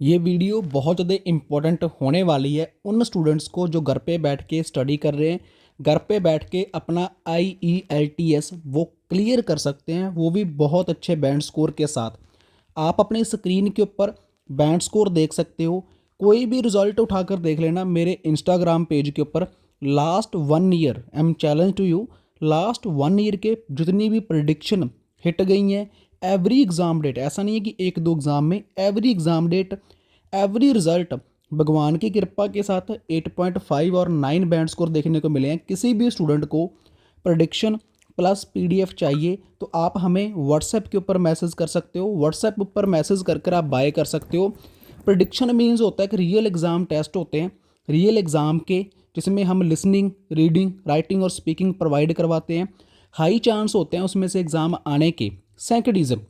ये वीडियो बहुत ज़्यादा इम्पोर्टेंट होने वाली है उन स्टूडेंट्स को जो घर पे बैठ के स्टडी कर रहे हैं, घर पे बैठ के अपना IELTS वो क्लियर कर सकते हैं, वो भी बहुत अच्छे बैंड स्कोर के साथ। आप अपनी स्क्रीन के ऊपर बैंड स्कोर देख सकते हो। कोई भी रिजल्ट उठाकर देख लेना मेरे इंस्टाग्राम पेज के ऊपर। Last 1 year I am challenge to you, last 1 year के जितनी भी प्रिडिक्शन हिट गई हैं, एवरी एग्ज़ाम डेट, ऐसा नहीं है कि एक दो एग्ज़ाम में, every exam date, every result भगवान की कृपा के साथ 8.5 और 9 बैंड स्कोर देखने को मिले हैं। किसी भी स्टूडेंट को प्रेडिक्शन प्लस PDF चाहिए तो आप हमें व्हाट्सएप के ऊपर मैसेज कर सकते हो। व्हाट्सएप ऊपर मैसेज कर कर आप बाय कर सकते हो। प्रेडिक्शन मीन्स होता है कि रियल एग्ज़ाम टेस्ट होते हैं, रियल एग्ज़ाम के, जिसमें हम लिसनिंग, रीडिंग, राइटिंग और स्पीकिंग प्रोवाइड करवाते हैं। हाई चांस होते हैं उसमें से एग्ज़ाम आने के। सेकंडिज्म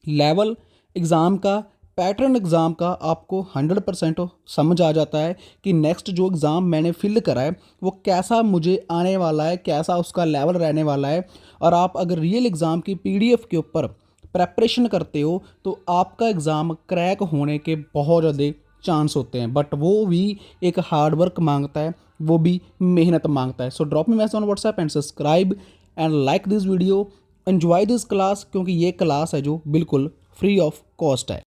लेवल एग्ज़ाम का, पैटर्न एग्ज़ाम का आपको 100% समझ आ जाता है कि नेक्स्ट जो एग्ज़ाम मैंने फिल करा है वो कैसा मुझे आने वाला है, कैसा उसका लेवल रहने वाला है। और आप अगर रियल एग्ज़ाम की PDF के ऊपर प्रेपरेशन करते हो तो आपका एग्ज़ाम क्रैक होने के बहुत ज़्यादा चांस होते हैं, बट वो भी एक हार्ड वर्क मांगता है, वो भी मेहनत मांगता है। So drop me message on WhatsApp and subscribe and like this video, enjoy this class, क्योंकि ये क्लास है जो बिल्कुल फ्री ऑफ कॉस्ट है।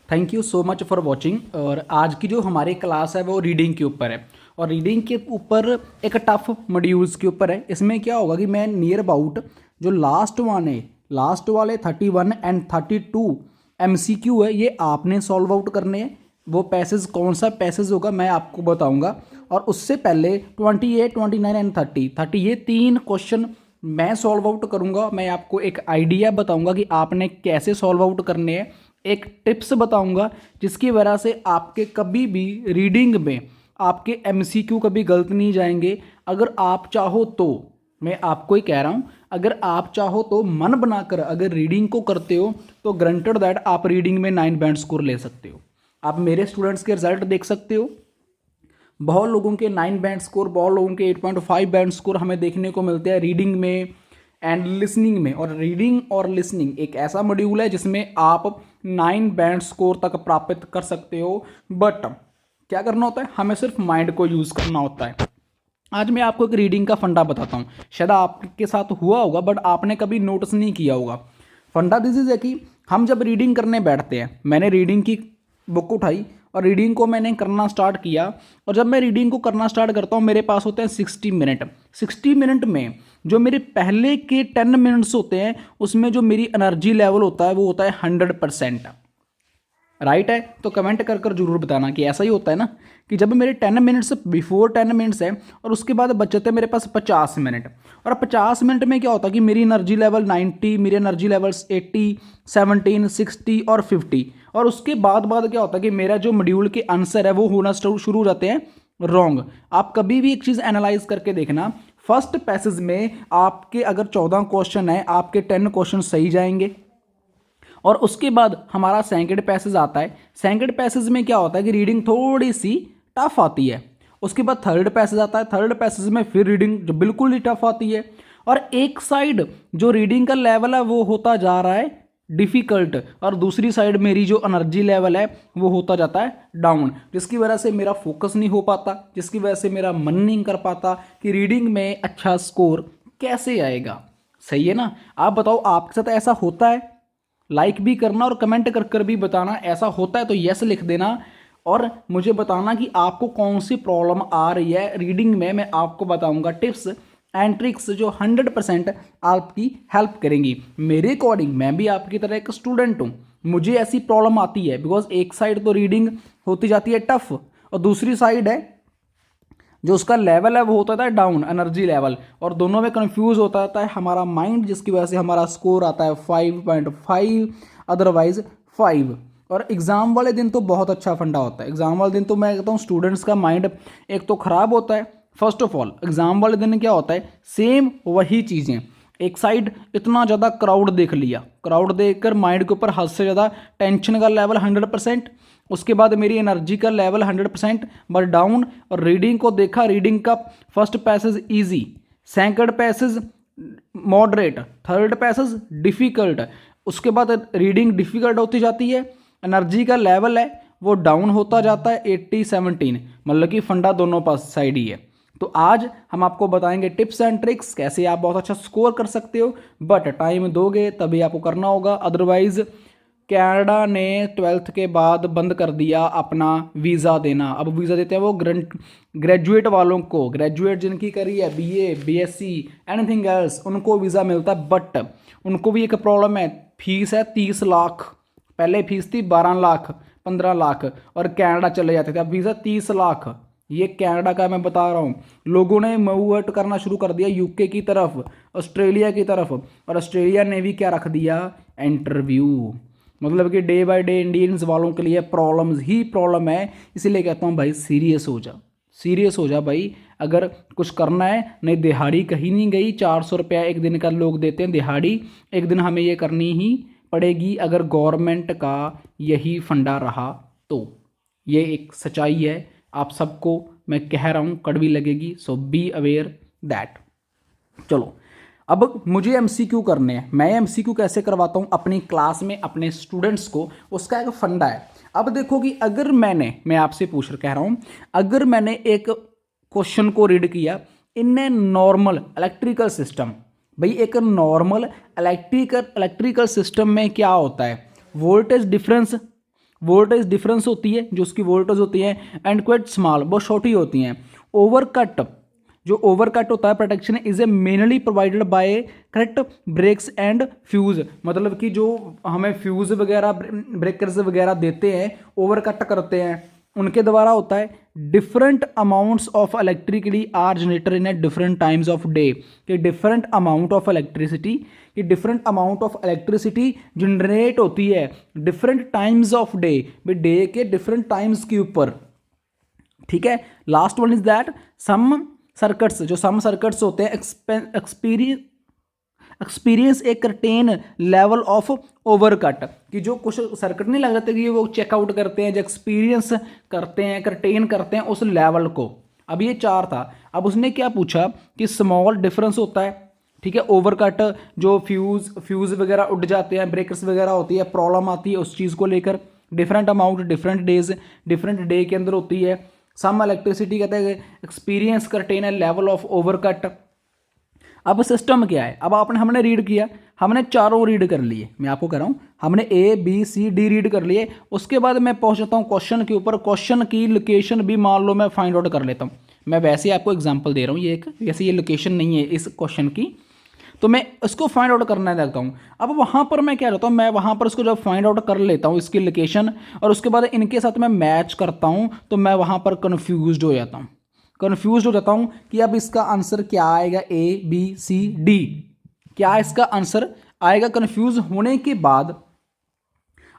Thank you so much for watching. और आज की जो हमारी क्लास है वो रीडिंग के ऊपर है, और रीडिंग के ऊपर एक टफ मॉड्यूल्स के ऊपर है। इसमें क्या होगा कि मैं नियर अबाउट जो लास्ट वन है, लास्ट वाले 31 एंड 32 MCQ है, ये आपने सॉल्व आउट करने हैं। वो पैसेज कौन सा पैसेज होगा मैं आपको बताऊंगा। और उससे पहले 28, 29 एंड 30 ये 3 क्वेश्चन मैं सॉल्व आउट करूंगा। मैं आपको एक आइडिया बताऊंगा कि आपने कैसे सॉल्व आउट करने हैं, एक टिप्स बताऊंगा जिसकी वजह से आपके कभी भी रीडिंग में आपके MCQ कभी गलत नहीं जाएंगे। अगर आप चाहो तो, मैं आपको ही कह रहा हूं, अगर आप चाहो तो मन बनाकर अगर रीडिंग को करते हो तो ग्रंटेड दैट आप रीडिंग में 9 बैंड स्कोर ले सकते हो। आप मेरे स्टूडेंट्स के रिजल्ट देख सकते हो, बहुत लोगों के 9 बैंड स्कोर, बहुत लोगों के 8.5 बैंड स्कोर हमें देखने को मिलते हैं रीडिंग में एंड लिसनिंग में। और रीडिंग और लिसनिंग एक ऐसा मॉड्यूल है जिसमें आप 9 बैंड स्कोर तक प्राप्त कर सकते हो। बट क्या करना होता है, हमें सिर्फ माइंड को यूज़ करना होता है। आज मैं आपको एक रीडिंग का फंडा बताता हूँ, शायद आपके साथ हुआ होगा बट आपने कभी नोटिस नहीं किया होगा। फंडा दिस इज है कि हम जब रीडिंग करने बैठते हैं, मैंने रीडिंग की बुक उठाई और रीडिंग को मैंने करना स्टार्ट किया। और जब मैं रीडिंग को करना स्टार्ट करता हूँ मेरे पास होते हैं 60 मिनट। 60 मिनट में जो मेरे पहले के 10 मिनट्स होते हैं उसमें जो मेरी एनर्जी लेवल होता है वो होता है 100%। राइट है? तो कमेंट कर कर जरूर बताना कि ऐसा ही होता है ना, कि जब मेरे 10 मिनट्स बिफोर 10 मिनट्स है और उसके बाद बचते हैं मेरे पास 50 मिनट। और 50 मिनट में क्या होता है कि मेरी एनर्जी लेवल 90, मेरी एनर्जी लेवल्स 80, 17, 60 और 50। और उसके बाद क्या होता है कि मेरा जो मॉड्यूल के आंसर है वो होना शुरू हो जाते हैं रॉन्ग। आप कभी भी एक चीज़ एनालाइज करके देखना, फर्स्ट पैसेज में आपके अगर 14 क्वेश्चन है, आपके 10 क्वेश्चन सही जाएंगे। और उसके बाद हमारा सेकंड पैसेज आता है। सेकंड पैसेज में क्या होता है कि रीडिंग थोड़ी सी टफ आती है। उसके बाद थर्ड पैसेज आता है, थर्ड पैसेज में फिर रीडिंग जो बिल्कुल ही टफ आती है। और एक साइड जो रीडिंग का लेवल है वो होता जा रहा है डिफ़िकल्ट, और दूसरी साइड मेरी जो एनर्जी लेवल है वो होता जाता है डाउन, जिसकी वजह से मेरा फोकस नहीं हो पाता, जिसकी वजह से मेरा मन नहीं कर पाता कि रीडिंग में अच्छा स्कोर कैसे आएगा। सही है ना? आप बताओ, आपके साथ ऐसा होता है? लाइक भी करना और कमेंट कर कर भी बताना, ऐसा होता है तो यस लिख देना। और मुझे बताना कि आपको कौन सी प्रॉब्लम आ रही है रीडिंग में। मैं आपको बताऊंगा टिप्स एंड ट्रिक्स जो 100% आपकी हेल्प करेंगी। मेरे अकॉर्डिंग मैं भी आपकी तरह एक स्टूडेंट हूँ, मुझे ऐसी प्रॉब्लम आती है बिकॉज एक साइड तो रीडिंग होती जाती है टफ और दूसरी साइड है जो उसका लेवल है वो होता था डाउन, एनर्जी लेवल, और दोनों में कंफ्यूज होता रहता है हमारा माइंड, जिसकी वजह से हमारा स्कोर आता है 5.5, अदरवाइज 5। और एग्ज़ाम वाले दिन तो बहुत अच्छा फंडा होता है। एग्ज़ाम वाले दिन तो मैं कहता हूँ स्टूडेंट्स का माइंड एक तो ख़राब होता है। फर्स्ट ऑफ ऑल एग्ज़ाम वाले दिन क्या होता है, सेम वही चीज़ें, एक साइड इतना ज़्यादा क्राउड देख लिया, क्राउड देखकर माइंड के ऊपर हद से ज़्यादा टेंशन का लेवल 100%, उसके बाद मेरी एनर्जी का लेवल 100% बट डाउन। और रीडिंग को देखा, रीडिंग का first passage easy, second passage moderate, third passage difficult. उसके बाद रीडिंग डिफ़िकल्ट होती जाती है, एनर्जी का लेवल है वो डाउन होता जाता है 80-17, मतलब कि फंडा दोनों पास साइड ही है। तो आज हम आपको बताएंगे टिप्स एंड ट्रिक्स कैसे आप बहुत अच्छा स्कोर कर सकते हो, बट टाइम दोगे तभी आपको करना होगा, अदरवाइज कनाडा ने 12th के बाद बंद कर दिया अपना वीज़ा देना। अब वीज़ा देते हैं वो ग्रेजुएट वालों को, ग्रेजुएट जिनकी करी है BA BSc एनीथिंग एल्स, उनको वीज़ा मिलता है, बट उनको भी एक प्रॉब्लम है, फीस है 30 लाख, पहले फीस थी 12 लाख 15 लाख और कनाडा चले जाते थे, अब वीज़ा 30 लाख। ये कनाडा का मैं बता रहा हूँ, लोगों ने मूव आउट करना शुरू कर दिया यूके की तरफ, ऑस्ट्रेलिया की तरफ, और ऑस्ट्रेलिया ने भी क्या रख दिया, इंटरव्यू। मतलब कि डे बाय डे इंडियंस वालों के लिए प्रॉब्लम्स ही प्रॉब्लम है। इसीलिए कहता हूँ भाई सीरियस हो जा, सीरियस हो जा भाई, अगर कुछ करना है। नहीं दिहाड़ी कहीं नहीं गई, 400 रुपया एक दिन का लोग देते हैं दिहाड़ी, एक दिन हमें ये करनी ही पड़ेगी अगर गवर्नमेंट का यही फंडा रहा तो। ये एक सच्चाई है, आप सबको मैं कह रहा हूँ, कड़वी लगेगी, सो बी अवेयर दैट। चलो अब मुझे MCQ करने हैं, मैं MCQ कैसे करवाता हूँ अपनी क्लास में अपने स्टूडेंट्स को, उसका एक फंडा है। अब देखो कि अगर मैं आपसे कह रहा हूँ, अगर मैंने एक क्वेश्चन को रीड किया इन ए नॉर्मल इलेक्ट्रिकल सिस्टम, भाई एक नॉर्मल इलेक्ट्रिकल सिस्टम में क्या होता है, वोल्टेज डिफरेंस होती है, जो उसकी वोल्टेज होती है, एंड क्वाइट स्मॉल, बहुत छोटी होती हैं। ओवरकट, जो ओवरकट होता है protection is a mainly provided by correct breaks and fuse, मतलब कि जो हमें फ्यूज वगैरह ब्रेकर्स वगैरह देते हैं, ओवरकट करते हैं, उनके द्वारा होता है। Different amounts of electricity are generator in a different times of day, कि different amount of electricity generate होती है different times of day, day के डिफरेंट टाइम्स के ऊपर, ठीक है। Last one is that some circuits, जो सम सर्किट्स होते हैं experience a certain level of overcut, कि जो कुछ सर्किट नहीं लग जाते कि वो चेकआउट करते हैं, जो एक्सपीरियंस करते हैं, कर्टेन करते हैं उस लेवल को। अब ये 4 था। अब उसने क्या पूछा कि स्मॉल डिफरेंस होता है, ठीक है, ओवरकट, जो फ्यूज वगैरह उड़ जाते हैं, ब्रेकर्स वगैरह होती है, प्रॉब्लम आती है उस चीज़ को लेकर। Different amount different days, different day के अंदर होती है। सम इलेक्ट्रिसिटी कहते हैं एक्सपीरियंस कर्टेन है लेवल ऑफ ओवरकट। अब सिस्टम क्या है, अब हमने रीड किया, हमने चारों रीड कर लिए, मैं आपको कह रहा हूँ हमने ABCD रीड कर लिए। उसके बाद मैं पहुँचता हूँ क्वेश्चन के ऊपर, क्वेश्चन की लोकेशन भी मान लो मैं फाइंड आउट कर लेता हूँ। मैं वैसे ही आपको एग्जांपल दे रहा हूँ, ये एक वैसे ये लोकेशन नहीं है इस क्वेश्चन की, तो मैं इसको फाइंड आउट करना लगता हूँ। अब वहाँ पर मैं क्या करता हूँ, मैं वहाँ पर इसको जब फाइंड आउट कर लेता हूँ इसकी लोकेशन, और उसके बाद इनके साथ मैं मैच करता हूँ, तो मैं वहाँ पर कन्फ्यूज हो जाता हूँ कि अब इसका आंसर क्या आएगा, ABCD क्या इसका आंसर आएगा। कन्फ्यूज होने के बाद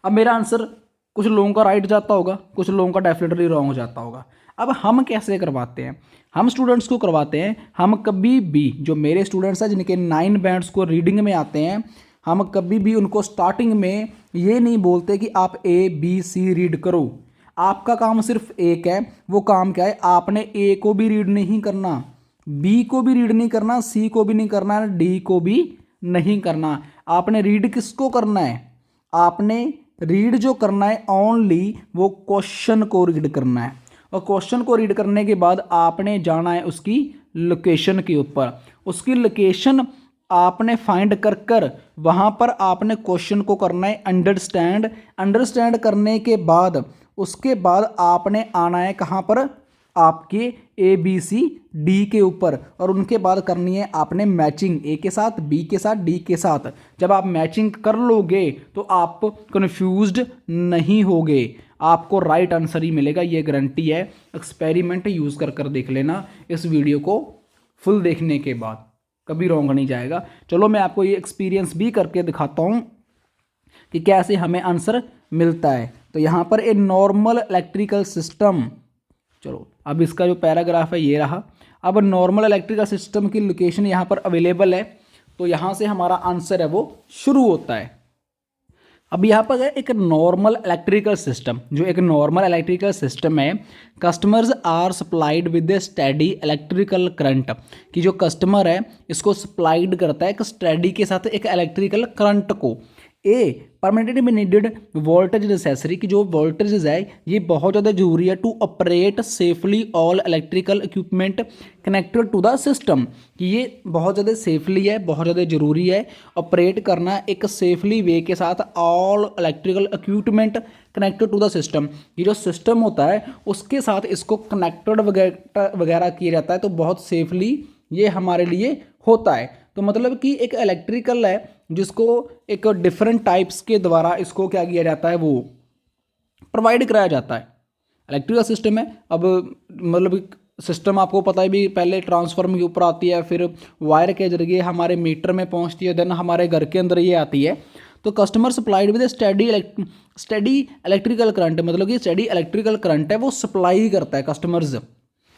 अब मेरा आंसर कुछ लोगों का राइट जाता होगा, कुछ लोगों का डेफिनेटली रॉन्ग हो जाता होगा। अब हम कैसे करवाते हैं, हम स्टूडेंट्स को करवाते हैं, हम कभी भी, जो मेरे स्टूडेंट्स हैं जिनके 9 बैंड्स को रीडिंग में आते हैं, हम कभी भी उनको स्टार्टिंग में ये नहीं बोलते कि आप ABC रीड करो। आपका काम सिर्फ एक है, वो काम क्या है, आपने A को भी रीड नहीं करना, B को भी रीड नहीं करना, C को भी नहीं करना, D को भी नहीं करना। आपने रीड किसको करना है, आपने रीड जो करना है ओनली वो क्वेश्चन को रीड करना है, और क्वेश्चन को रीड करने के बाद आपने जाना है उसकी लोकेशन के ऊपर। उसकी लोकेशन आपने फाइंड कर वहाँ पर आपने क्वेश्चन को करना है अंडरस्टैंड करने के बाद उसके बाद आपने आना है कहाँ पर, आपके ABCD के ऊपर, और उनके बाद करनी है आपने मैचिंग A के साथ, B के साथ, D के साथ। जब आप मैचिंग कर लोगे तो आप कन्फ्यूज्ड नहीं होगे, आपको राइट आंसर ही मिलेगा, ये गारंटी है। एक्सपेरिमेंट यूज़ कर देख लेना, इस वीडियो को फुल देखने के बाद कभी रॉन्ग नहीं जाएगा। चलो मैं आपको ये एक्सपीरियंस भी करके दिखाता हूँ कि कैसे हमें आंसर मिलता है। तो यहाँ पर ए नॉर्मल इलेक्ट्रिकल सिस्टम, चलो अब इसका जो पैराग्राफ है ये रहा। अब नॉर्मल इलेक्ट्रिकल सिस्टम की लोकेशन यहाँ पर अवेलेबल है, तो यहाँ से हमारा आंसर है वो शुरू होता है। अब यहाँ पर है एक नॉर्मल इलेक्ट्रिकल सिस्टम, जो एक नॉर्मल इलेक्ट्रिकल सिस्टम है, customers are supplied with a steady electrical current, कि जो कस्टमर है इसको सप्लाइड करता है एक स्टेडी के साथ एक इलेक्ट्रिकल करंट को a permanently needed voltage necessary कि जो वोल्टेज है ये बहुत ज़्यादा जरूरी है to operate safely all electrical equipment connected to the system, कि ये बहुत ज़्यादा सेफली है, बहुत ज़्यादा ज़रूरी है ऑपरेट करना एक सेफली वे के साथ all electrical equipment connected to the system. ये जो सिस्टम होता है उसके साथ इसको कनेक्टेड वगैरह किया जाता है, तो बहुत सेफली ये हमारे लिए होता है। तो मतलब कि एक इलेक्ट्रिकल है जिसको एक डिफरेंट टाइप्स के द्वारा इसको क्या किया जाता है, वो प्रोवाइड कराया जाता है। इलेक्ट्रिकल सिस्टम है, अब मतलब सिस्टम आपको पता है भी, पहले ट्रांसफार्मर के ऊपर आती है, फिर वायर के जरिए हमारे मीटर में पहुंचती है, देन हमारे घर के अंदर ये आती है। तो customer supplied with study electrical current, मतलब कि स्टडी इलेक्ट्रिकल करंट है वो सप्लाई करता है कस्टमर्स।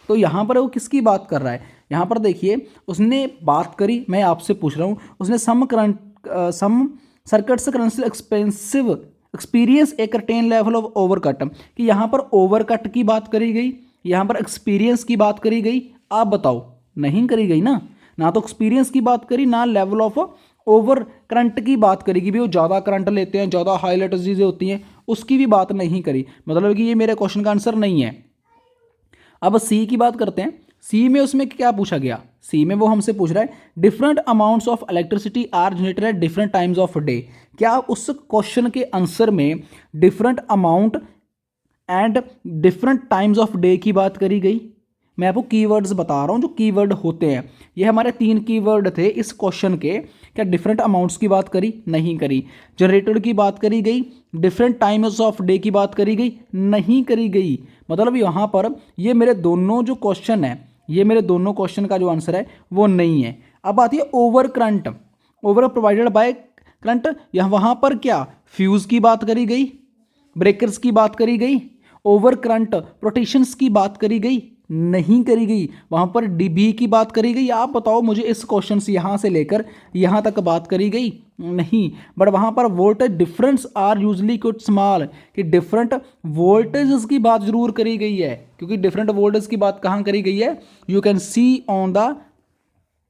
तो यहाँ पर वो किसकी बात कर रहा है, यहाँ पर देखिए उसने बात करी, मैं आपसे पूछ रहा हूँ, उसने some circuits current expensive experience a certain level of overcut, कि यहाँ पर ओवरकट की बात करी गई, यहाँ पर एक्सपीरियंस की बात करी गई। आप बताओ, नहीं करी गई ना तो एक्सपीरियंस की बात करी, ना लेवल ऑफ ओवर करंट की बात करेगी भी, वो ज़्यादा करंट लेते हैं, ज़्यादा हाई चीज़ें होती हैं, उसकी भी बात नहीं करी, मतलब कि ये मेरे क्वेश्चन का आंसर नहीं है। अब सी की बात करते हैं। सी में उसमें क्या पूछा गया, सी में वो हमसे पूछ रहा है different amounts of electricity are generated at different times of day. क्या उस क्वेश्चन के आंसर में different amount and different times of day की बात करी गई? मैं आपको कीवर्ड्स बता रहा हूँ जो कीवर्ड होते हैं, ये हमारे 3 कीवर्ड थे इस क्वेश्चन के। क्या डिफरेंट अमाउंट्स की बात करी? नहीं करी। जनरेटेड की बात करी गई, डिफरेंट टाइम्स ऑफ डे की बात करी गई, नहीं करी गई। मतलब यहाँ पर ये मेरे दोनों जो क्वेश्चन है, ये मेरे दोनों क्वेश्चन का जो आंसर है वो नहीं है। अब आती है over current, over provided by current, यहाँ वहाँ पर क्या फ्यूज़ की बात करी गई, ब्रेकर्स की बात करी गई, ओवर करंट प्रोटेक्शंस की बात करी गई, नहीं करी गई। वहाँ पर डीबी की बात करी गई? आप बताओ मुझे, इस क्वेश्चन से यहाँ से लेकर यहाँ तक बात करी गई? नहीं। बट वहाँ पर वोल्टेज डिफरेंस आर यूजली कुछ स्मॉल, कि डिफरेंट वोल्टेज की बात जरूर करी गई है, क्योंकि डिफरेंट वोल्टेज की बात कहाँ करी गई है? You can see on the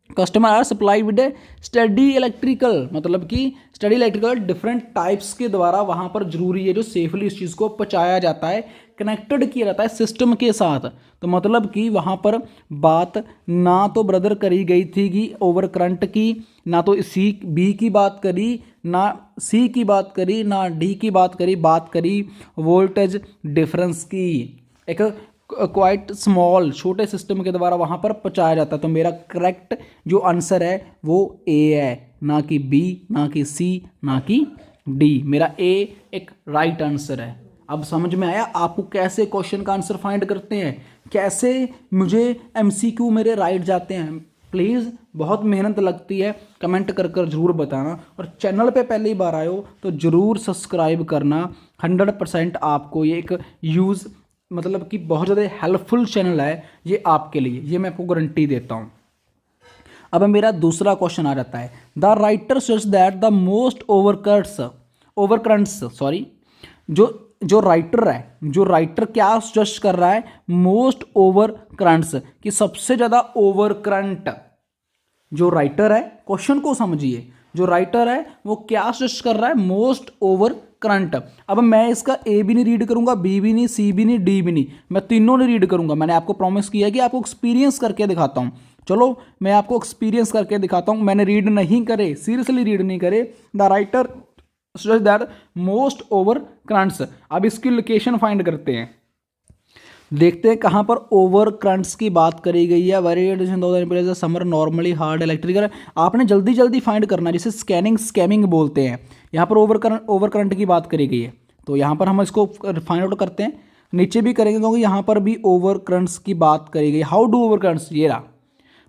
customer are supply with study electrical, मतलब कि स्टडी इलेक्ट्रिकल डिफरेंट टाइप्स के द्वारा वहाँ पर जरूरी है जो सेफली इस चीज़ को पहुँचाया जाता है, कनेक्टेड किया जाता है सिस्टम के साथ। तो मतलब कि वहाँ पर बात ना तो ब्रदर करी गई थी कि ओवर करंट की, ना तो सी बी की बात करी, ना सी की बात करी, ना डी की बात करी वोल्टेज डिफरेंस की। एक क्वाइट स्मॉल छोटे सिस्टम के द्वारा वहाँ पर पहुँचाया जाता है। तो मेरा करेक्ट जो आंसर है वो ए है, ना कि बी, ना कि सी, ना कि डी। मेरा ए एक राइट आंसर है। अब समझ में आया आपको कैसे क्वेश्चन का आंसर फाइंड करते हैं, कैसे मुझे एमसीक्यू मेरे राइट जाते हैं। प्लीज़ बहुत मेहनत लगती है, कमेंट कर कर ज़रूर बताना, और चैनल पे पहली बार आए हो तो ज़रूर सब्सक्राइब करना। 100% आपको ये एक यूज़, मतलब कि बहुत ज़्यादा हेल्पफुल चैनल है ये आपके लिए, ये मैं आपको गारंटी देता हूँ। अब मेरा दूसरा क्वेश्चन आ जाता है, the writer suggest that the most overcurrents sorry, जो राइटर क्या सजेस्ट कर रहा है, मोस्ट ओवर करंट्स, कि सबसे ज़्यादा ओवर करंट जो राइटर है, क्वेश्चन को समझिए, जो राइटर है वो क्या सजेस्ट कर रहा है, मोस्ट ओवर करंट। अब मैं इसका ए भी नहीं रीड करूंगा, बी भी नहीं, सी भी नहीं, डी भी नहीं, मैं तीनों नहीं रीड करूंगा। मैंने आपको प्रॉमिस किया है कि आपको एक्सपीरियंस करके दिखाता हूं। चलो मैं आपको एक्सपीरियंस करके दिखाता हूं। मैंने रीड नहीं करे, सीरियसली रीड नहीं करे। The writer suggest that most over currents. अब इसकी लोकेशन फाइंड करते हैं, देखते हैं कहाँ पर ओवर करंट्स की बात करी गई है। Very summer normally hard electrical, आपने जल्दी जल्दी फाइंड करना है, जिसे स्कैमिंग बोलते हैं। यहाँ पर ओवर करंट की बात करी गई है, तो यहाँ पर हम इसको फाइंड आउट करते हैं। नीचे भी करेंगे क्योंकि यहाँ पर भी ओवर करंट्स की बात करी गई। हाउ डू ओवर करंट्स, ये रहा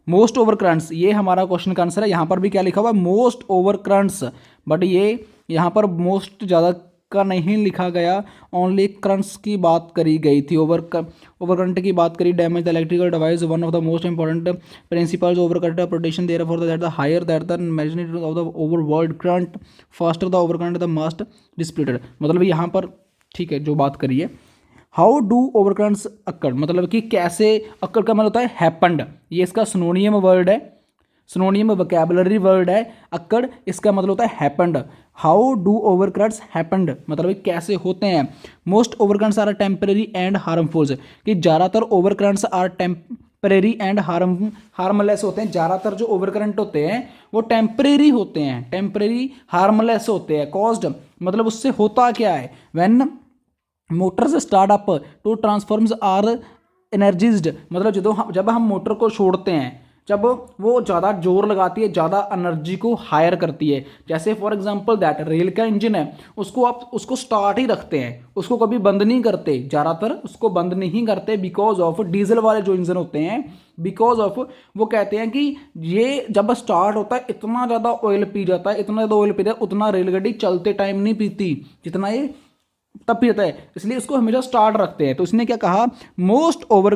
मोस्ट ओवर करंट्स, ये हमारा क्वेश्चन का आंसर है। यहाँ पर भी क्या लिखा हुआ है, मोस्ट ओवर करंट्स, बट ये यहाँ पर मोस्ट ज़्यादा का नहीं लिखा गया, ओनली करंट्स की बात करी गई थी। ओवर करंट की बात करी, damage the electrical device, one of the most important principles over current protection, therefore that the higher that the magnitude of the over world current faster the over current the must disputed. मतलब यहाँ पर ठीक है जो बात करी है, how do over currents occur, मतलब कि कैसे अक्कर का मतलब होता है हैपन्ड, ये इसका सिनोनियम वर्ड है, सिनोनियम वोकैबुलरी वर्ड है। अक्कड़ इसका मतलब होता है happened. How do over currents happened, मतलब कैसे होते हैं। Most over currents are temporary and harmfuls, कि ज़्यादातर over currents are temporary and harmless होते हैं। ज़्यादातर जो ओवर करंट होते हैं वो टेम्परेरी होते हैं, टेम्परेरी हार्मलेस होते हैं। कॉज्ड मतलब उससे होता क्या है, when motors start up to transforms are energized, मतलब जब हम मोटर को छोड़ते हैं, जब वो ज़्यादा जोर लगाती है, ज़्यादा एनर्जी को हायर करती है। जैसे फॉर एग्जांपल दैट रेल का इंजन है, उसको स्टार्ट ही रखते हैं, उसको कभी बंद नहीं करते, ज़्यादातर उसको बंद नहीं करते बिकॉज ऑफ डीजल वाले जो इंजन होते हैं, बिकॉज ऑफ वो कहते हैं कि ये जब स्टार्ट होता है इतना ज़्यादा ऑयल पी जाता है, इतना ज़्यादा ऑयल पीता है, उतना रेलगाड़ी चलते टाइम नहीं पीती जितना ये तब पीता है, इसलिए इसको हमेशा स्टार्ट रखते हैं। तो इसने क्या कहा, most over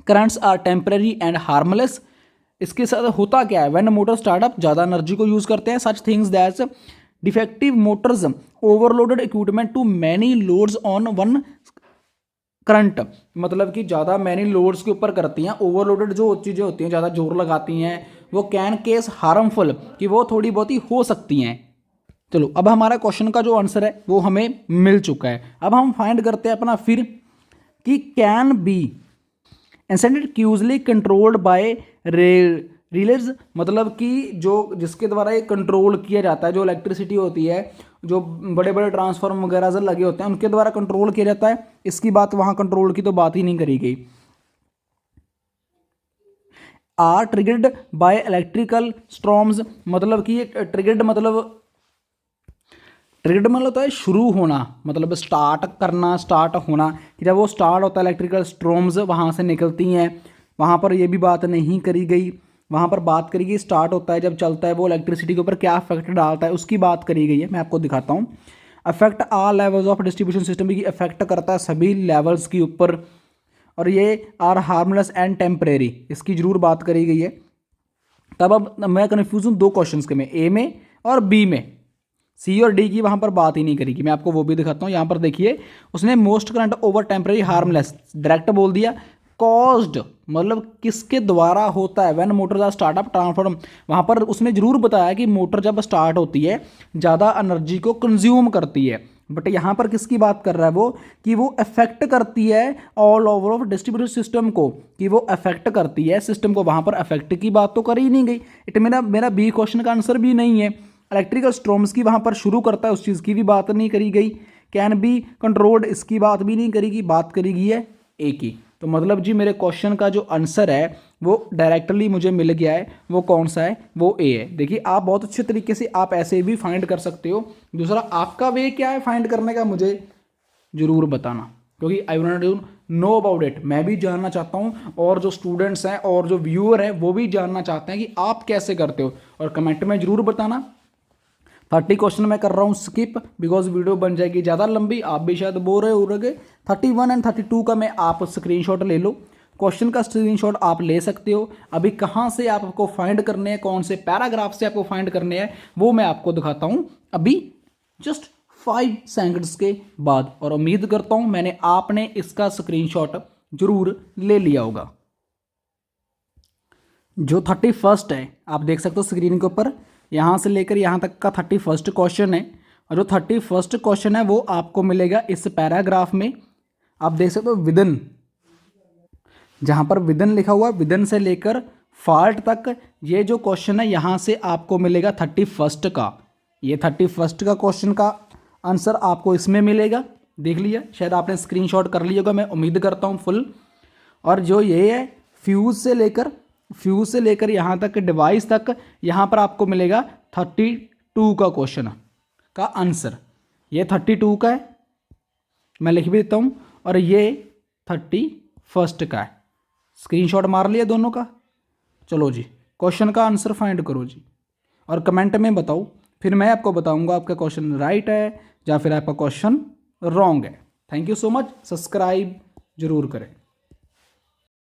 currents are temporary and harmless. इसके साथ होता क्या है, व्हेन मोटर स्टार्टअप ज़्यादा एनर्जी को यूज़ करते हैं, such things that defective motors overloaded equipment too many loads on one current, मतलब कि ज़्यादा मैनी लोड्स के ऊपर करती हैं, ओवरलोडेड जो चीज़ें होती हैं ज़्यादा जोर लगाती हैं, वो कैन केस हार्मफुल, कि वो थोड़ी बहुत ही हो सकती हैं। चलो अब हमारा क्वेश्चन का जो आंसर है वो हमें मिल चुका है। अब हम फाइंड करते हैं अपना फिर कि can be incented quickly controlled by relays, मतलब कि जो जिसके द्वारा ये कंट्रोल किया जाता है, जो इलेक्ट्रिसिटी होती है, जो बड़े बड़े ट्रांसफार्मर वगैरह से लगे होते हैं उनके द्वारा कंट्रोल किया जाता है। इसकी बात वहाँ कंट्रोल की तो बात ही नहीं करी गई। Are triggered by electrical storms, मतलब कि ये ट्रिगर्ड मतलब होता है शुरू होना, मतलब स्टार्ट करना, स्टार्ट होना, कि जब वो स्टार्ट होता है इलेक्ट्रिकल स्ट्रॉम्स वहाँ से निकलती हैं, वहाँ पर ये भी बात नहीं करी गई। वहाँ पर बात करी गई स्टार्ट होता है जब चलता है वो इलेक्ट्रिसिटी के ऊपर क्या इफेक्ट डालता है उसकी बात करी गई है। मैं आपको दिखाता हूँ। Affect all levels of distribution system, की इफेक्ट करता है सभी लेवल्स के ऊपर, और ये आर हार्मलेस एंड टेम्परेरी, इसकी जरूर बात करी गई है। तब अब मैं कन्फ्यूज हूँ दो क्वेश्चन के में, ए में और बी में, सी और डी की वहाँ पर बात ही नहीं करेगी। मैं आपको वो भी दिखाता हूँ। यहाँ पर देखिए उसने most current over temporary harmless direct बोल दिया। कॉज्ड मतलब किसके द्वारा होता है, when motor are startup transform, वहाँ पर उसने जरूर बताया कि मोटर जब स्टार्ट होती है ज़्यादा एनर्जी को कंज्यूम करती है, बट यहाँ पर किसकी बात कर रहा है वो, कि वो अफेक्ट करती है all over of distribution system को, कि वो अफेक्ट करती है सिस्टम को। वहाँ पर अफेक्ट की बात तो करी ही नहीं गई। इट मेरा बी क्वेश्चन का आंसर भी नहीं है। इलेक्ट्रिकल स्ट्रॉम्स की वहाँ पर शुरू करता है, उस चीज़ की भी बात नहीं करी गई। कैन बी कंट्रोल्ड, इसकी बात भी नहीं करेगी, बात करी गई है ए की। तो मतलब जी मेरे क्वेश्चन का जो आंसर है वो डायरेक्टली मुझे मिल गया है, वो कौन सा है, वो ए है। देखिए आप बहुत अच्छे तरीके से आप ऐसे भी फाइंड कर सकते हो। दूसरा आपका वे क्या है फाइंड करने का, मुझे ज़रूर बताना, क्योंकि I want to know about it. मैं भी जानना चाहता हूँ और जो स्टूडेंट्स हैं और जो व्यूअर हैं वो भी जानना चाहते हैं कि आप कैसे करते हो, और कमेंट में ज़रूर बताना। 30 क्वेश्चन मैं कर रहा हूँ स्किप, बिकॉज वीडियो बन जाएगी ज़्यादा लंबी, आप भी शायद बोर हो रहे। 31 एंड 32 का मैं आप स्क्रीनशॉट ले लो, क्वेश्चन का स्क्रीनशॉट आप ले सकते हो। अभी कहाँ से आपको फाइंड करने हैं, कौन से पैराग्राफ से आपको फाइंड करने हैं, वो मैं आपको दिखाता हूँ अभी जस्ट 5 सेकंड्स के बाद। और उम्मीद करता हूँ मैंने आपने इसका स्क्रीनशॉट जरूर ले लिया होगा। जो 31 है आप देख सकते हो स्क्रीन के ऊपर, यहाँ से लेकर यहाँ तक का 31 क्वेश्चन है, और जो 31 क्वेश्चन है वो आपको मिलेगा इस पैराग्राफ में। आप देख सकते हो विदन, जहाँ पर विदन लिखा हुआ है, विदन से लेकर फॉल्ट तक ये जो क्वेश्चन है यहाँ से आपको मिलेगा 31 का। ये 31 का क्वेश्चन का आंसर आपको इसमें मिलेगा। देख लिया, शायद आपने स्क्रीनशॉट कर लिया होगा, मैं उम्मीद करता हूँ फुल। और जो ये है फ्यूज़ से लेकर यहाँ तक डिवाइस तक, यहाँ पर आपको मिलेगा 32 का क्वेश्चन का आंसर। ये 32 का है, मैं लिख भी देता हूँ, और ये 31 का है। स्क्रीनशॉट मार लिया दोनों का। चलो जी क्वेश्चन का आंसर फाइंड करो जी, और कमेंट में बताओ, फिर मैं आपको बताऊँगा आपका क्वेश्चन राइट है या फिर आपका क्वेश्चन रॉन्ग है। Thank you so much, subscribe जरूर करें।